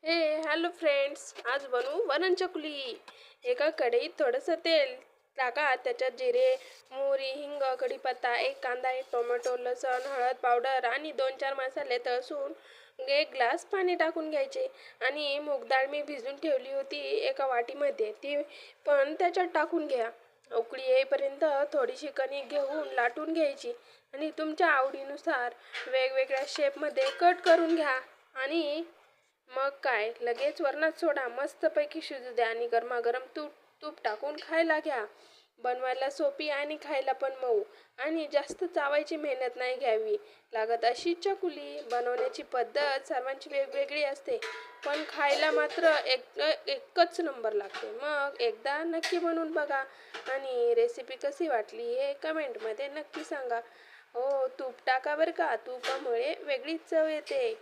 हे hello friends, आज बनवू वरण चकुली. एका कढईत थोडंसं तेल टाका, त्याच्यात जिरे, मोहरी, हिंग, कढीपत्ता, एक कांदा, एक टोमॅटो, लसण, हळद पावडर आणि 2-4 मसाले तळसून 1 ग्लास पाणी टाकून घ्यायचे. आणि मूग डाळ मी भिजून ठेवली होती एका वाटीमध्ये, ती पण त्याच्यात टाकून घ्या. उकळी येईपर्यंत थोडीशी कणिक घेऊन लाटून घ्यायची आणि तुमच्या आवडीनुसार वेगवेगळ्या शेपमध्ये कट करून घ्या. आणि मग काय, लगेच वरणात सोडा, मस्तपैकी शिजू द्या आणि गरमागरम तूप तूप टाकून खायला घ्या. बनवायला सोपी आणि खायला पण मऊ, आणि जास्त चावायची मेहनत नाही घ्यावी लागत अशी चकुली. बनवण्याची पद्धत सर्वांची वेगवेगळी असते, पण खायला मात्र एकच नंबर लागते. मग एकदा नक्की बनवून बघा आणि रेसिपी कशी वाटली हे कमेंटमध्ये नक्की सांगा. हो, तूप टाका बरं का, तुपामुळे वेगळीच चव येते.